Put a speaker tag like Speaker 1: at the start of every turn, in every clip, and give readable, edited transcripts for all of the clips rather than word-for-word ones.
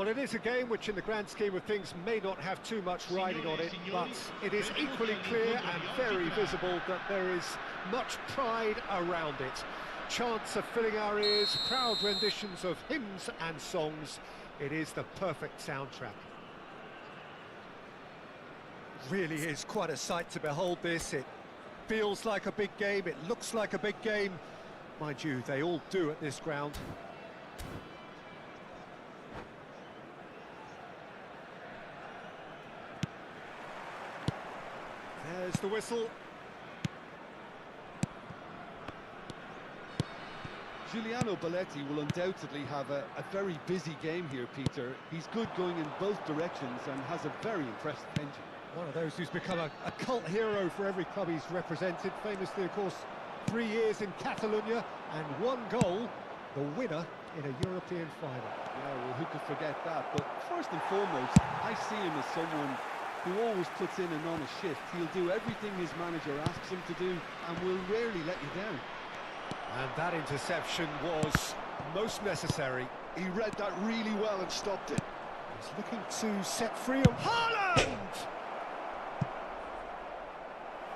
Speaker 1: Well, it is a game which in the grand scheme of things may not have too much riding on it, but it is equally clear and very visible that there is much pride around it. Chants are filling our ears, proud renditions of hymns and songs. It is the perfect soundtrack. Really is quite a sight to behold this. It feels like a big game, it looks like a big game. Mind you, they all do at this ground. There's the whistle.
Speaker 2: Giuliano Belletti will undoubtedly have a very busy game here, Peter. He's good going in both directions and has a very impressive engine.
Speaker 1: One of those who's become a cult hero for every club he's represented. Famously, of course, 3 years in Catalonia and 1 goal, the winner in a European final.
Speaker 2: Yeah, well, who could forget that? But first and foremost, I see him as someone who always puts in an honest shift. He'll do everything his manager asks him to do and will rarely let you down.
Speaker 1: And that interception was most necessary.
Speaker 2: He read that really well and stopped it.
Speaker 1: He's looking to set free of Haaland!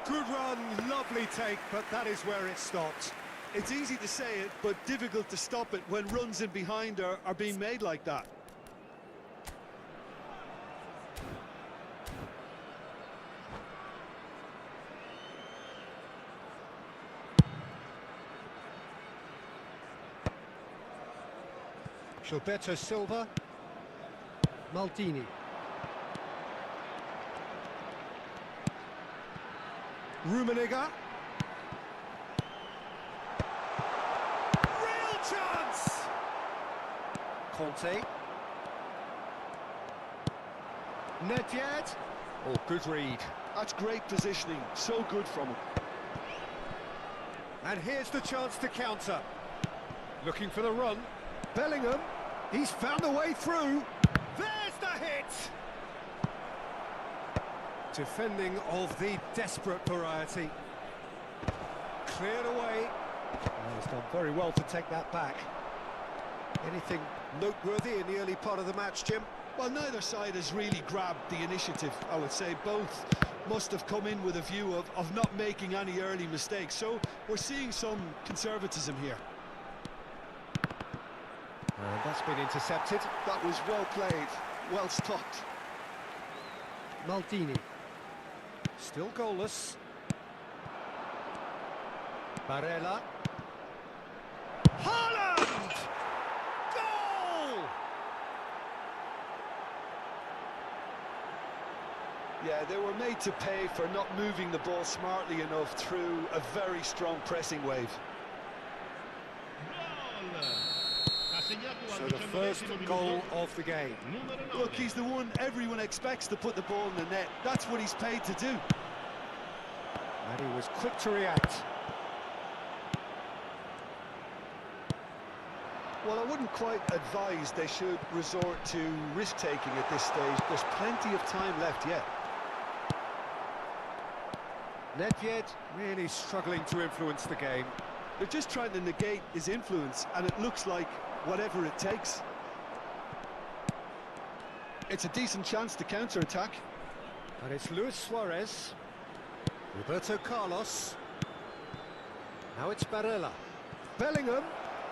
Speaker 1: Good run, lovely take, but that is where it stopped.
Speaker 2: It's easy to say it, but difficult to stop it when runs in behind are being made like that.
Speaker 1: Gilberto Silva. Maldini. Rummenigge. Real chance! Conte. Nedved. Oh, good read.
Speaker 2: That's great positioning, so good from him.
Speaker 1: And here's the chance to counter. Looking for the run. Bellingham, he's found the way through. There's the hit! Defending of the desperate variety. Cleared away. Oh, he's done very well to take that back. Anything noteworthy in the early part of the match, Jim?
Speaker 2: Well, neither side has really grabbed the initiative, I would say. Both must have come in with a view of not making any early mistakes. So we're seeing some conservatism here.
Speaker 1: And that's been intercepted.
Speaker 2: That was well played, well stopped.
Speaker 1: Maldini. Still goalless. Barella. Haaland! Goal!
Speaker 2: Yeah, they were made to pay for not moving the ball smartly enough through a very strong pressing wave.
Speaker 1: So the first goal of the game.
Speaker 2: Look, he's the one everyone expects to put the ball in the net. That's what he's paid to do.
Speaker 1: And he was quick to react.
Speaker 2: Well, I wouldn't quite advise they should resort to risk-taking at this stage. There's plenty of time left yet.
Speaker 1: Nedved really struggling to influence the game.
Speaker 2: They're just trying to negate his influence, and it looks like whatever it takes. It's a decent chance to counter-attack.
Speaker 1: And it's Luis Suarez. Roberto Carlos. Now it's Barella. Bellingham.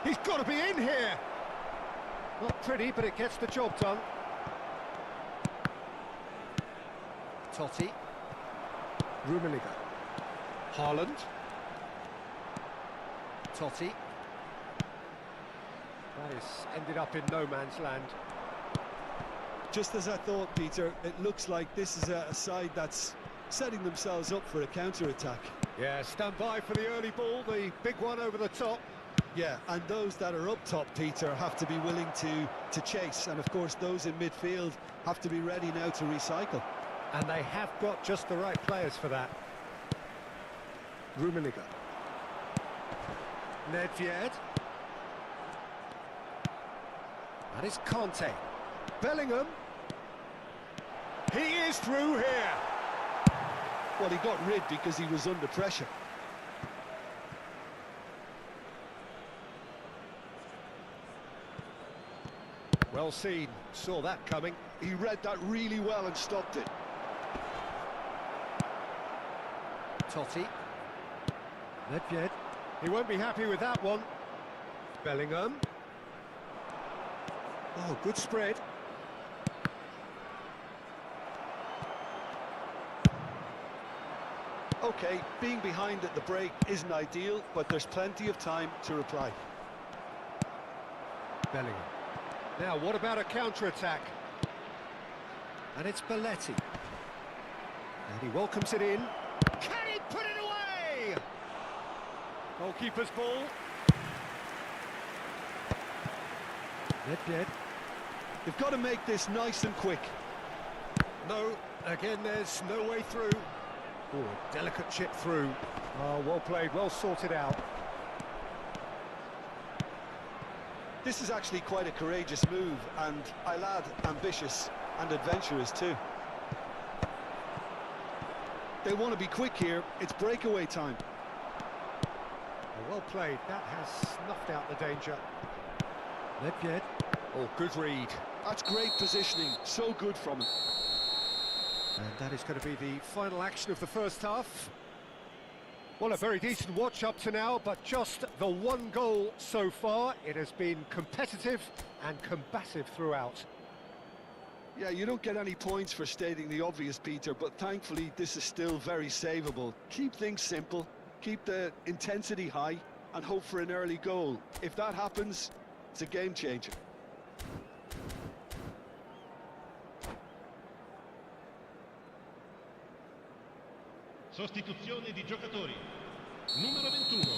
Speaker 1: He's got to be in here. Not pretty, but it gets the job done. Totti. Rummenigge. Haaland. Totti. That is ended up in no man's land.
Speaker 2: Just as I thought, Peter, it looks like this is a side that's setting themselves up for a counter-attack.
Speaker 1: Yeah, stand by for the early ball, the big one over the top.
Speaker 2: Yeah, and those that are up top, Peter, have to be willing to chase. And, of course, those in midfield have to be ready now to recycle.
Speaker 1: And they have got just the right players for that. Rummenigge. Nedved. That is Conte. Bellingham. He is through here.
Speaker 2: Well, he got rid because he was under pressure.
Speaker 1: Well seen, saw that coming.
Speaker 2: He read that really well and stopped it.
Speaker 1: Totti. Nedved. He won't be happy with that one. Bellingham. Oh, good spread.
Speaker 2: Okay, being behind at the break isn't ideal, but there's plenty of time to reply.
Speaker 1: Bellingham. Now, what about a counter-attack? And it's Belletti. And he welcomes it in. Can he put it away? Goalkeeper's ball. Dead.
Speaker 2: They've got to make this nice and quick.
Speaker 1: No, again, there's no way through. Oh, delicate chip through. Oh, well played, well sorted out.
Speaker 2: This is actually quite a courageous move, and I'll add ambitious and adventurous too. They want to be quick here, it's breakaway time.
Speaker 1: Oh, well played, that has snuffed out the danger. Nedved. Oh, good read.
Speaker 2: That's great positioning, so good from him.
Speaker 1: And that is going to be the final action of the first half. Well, a very decent watch up to now, but just the one goal so far. It has been competitive and combative throughout.
Speaker 2: Yeah, you don't get any points for stating the obvious, Peter, but thankfully this is still very savable. Keep things simple, keep the intensity high, and hope for an early goal. If that happens, it's a game changer.
Speaker 3: Sostituzione di giocatori. Numero 21.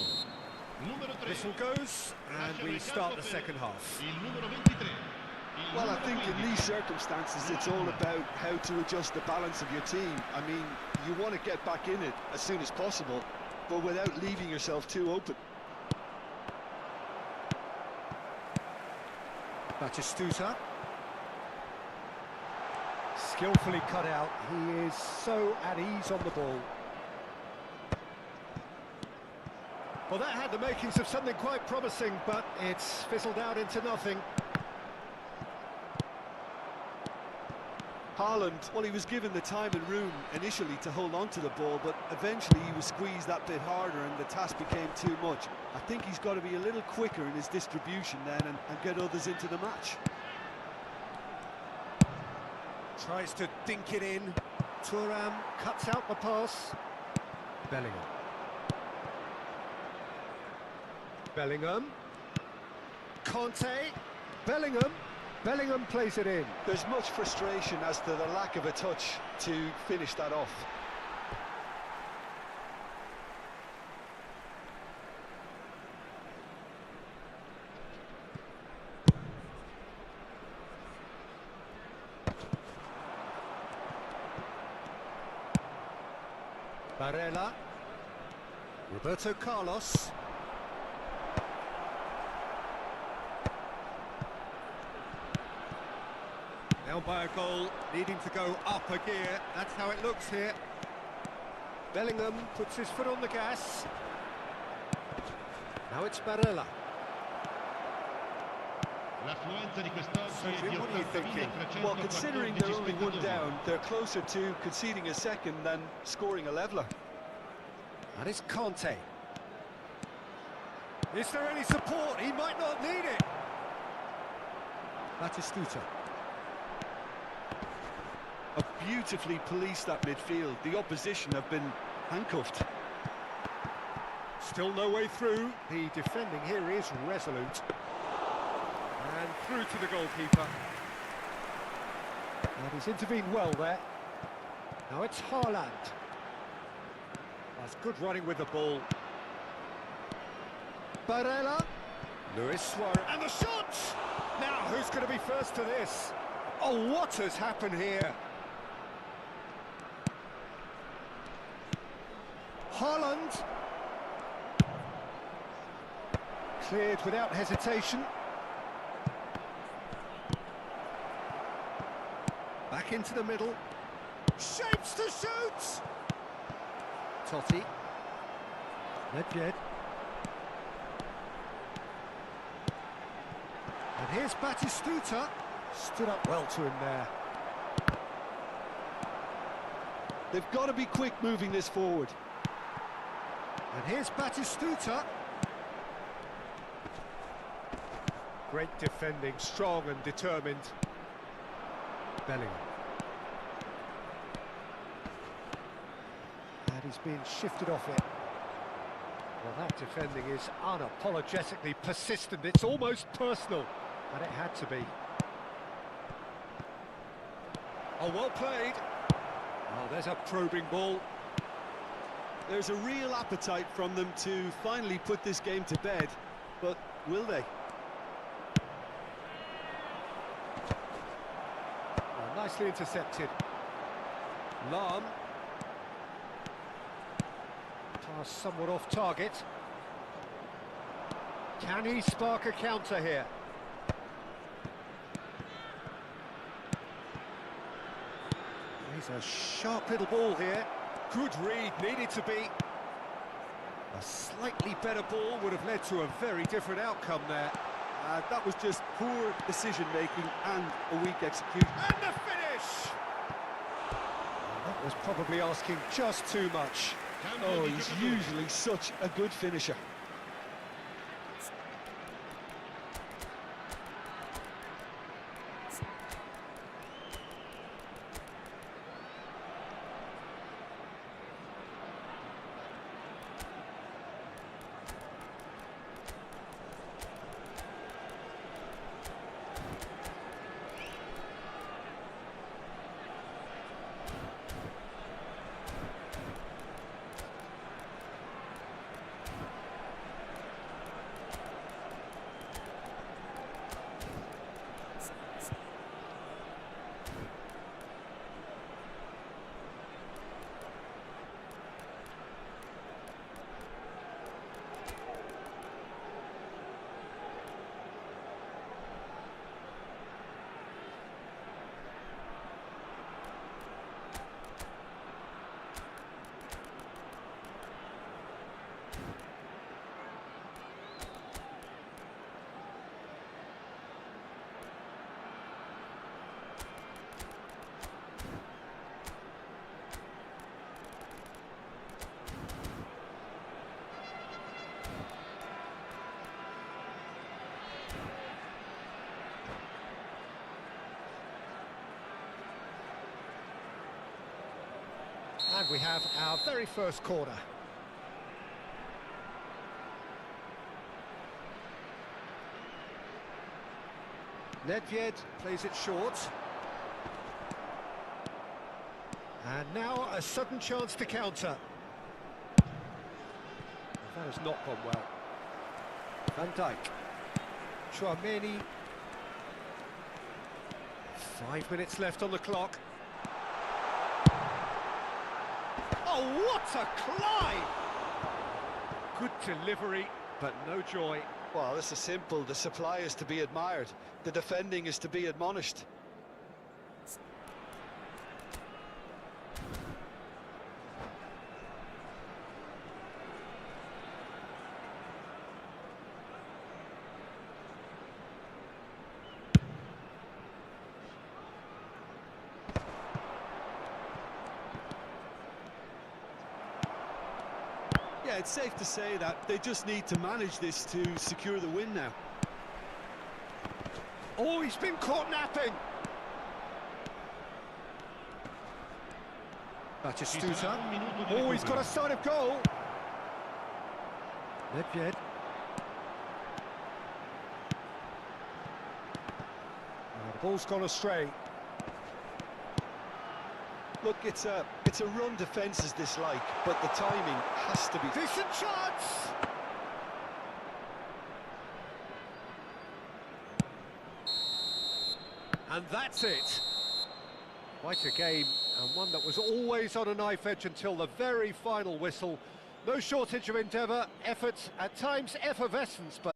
Speaker 3: Numero 3.
Speaker 1: Whistle goes, and we start the second half.
Speaker 3: Il numero 23.
Speaker 2: Well, I think in these circumstances it's all about how to adjust the balance of your team. I mean, you want to get back in it as soon as possible, but without leaving yourself too open.
Speaker 1: Batistuta. Skillfully cut out. He is so at ease on the ball. Well, that had the makings of something quite promising, but it's fizzled out into nothing.
Speaker 2: Haaland, well, he was given the time and room initially to hold on to the ball, but eventually he was squeezed that bit harder and the task became too much. I think he's got to be a little quicker in his distribution then and get others into the match.
Speaker 1: Tries to dink it in. Thuram cuts out the pass. Bellingham. Conte. Bellingham plays it in.
Speaker 2: There's much frustration as to the lack of a touch to finish that off.
Speaker 1: Barella. Roberto Carlos. Down by a goal, needing to go up a gear. That's how it looks here. Bellingham puts his foot on the gas. Now it's Barella. Sergio, what are you thinking?
Speaker 2: Well, considering they're only one down, they're closer to conceding a second than scoring a leveller.
Speaker 1: And it's Conte. Is there any support? He might not need it. Batistuta.
Speaker 2: Beautifully policed that midfield. The opposition have been handcuffed.
Speaker 1: Still no way through. The defending here is resolute. And through to the goalkeeper. And he's intervened well there. Now it's Haaland. That's good running with the ball. Barella. Luis Suarez. And the shot! Now, who's going to be first to this? Oh, what has happened here? Haaland. Cleared without hesitation. Back into the middle. Shapes to shoot! Totti. Nedved. And here's Batistuta. Stood up well to him there.
Speaker 2: They've got to be quick moving this forward.
Speaker 1: And here's Batistuta. Great defending, strong and determined. Bellingham. And he's being shifted off it. Well, that defending is unapologetically persistent. It's almost personal, and it had to be. Oh, well played. Oh, there's a probing ball.
Speaker 2: There's a real appetite from them to finally put this game to bed, but will they?
Speaker 1: Oh, nicely intercepted. Lahm. Pass somewhat off target. Can he spark a counter here? He's a sharp little ball here. Good read, needed to be. A slightly better ball would have led to a very different outcome there.
Speaker 2: That was just poor decision-making and a weak execution.
Speaker 1: And the finish! That was probably asking just too much.
Speaker 2: Oh, he's usually such a good finisher.
Speaker 1: And we have our very first corner. Nedved plays it short. And now a sudden chance to counter. That has not gone well. Van Dijk. Chouameni. 5 minutes left on the clock. Oh, what a climb! Good delivery, but no joy.
Speaker 2: Well, this is simple. The supply is to be admired. The defending is to be admonished. Yeah, it's safe to say that they just need to manage this to secure the win now.
Speaker 1: Oh, he's been caught napping. Batistuta. Oh, he's got a sign of goal. Nedved. The ball's gone astray.
Speaker 2: Look, it's a run defence is this like, but the timing has to be...
Speaker 1: Decent chance! And that's it. Quite a game, and one that was always on a knife edge until the very final whistle. No shortage of endeavour, effort, at times effervescence, but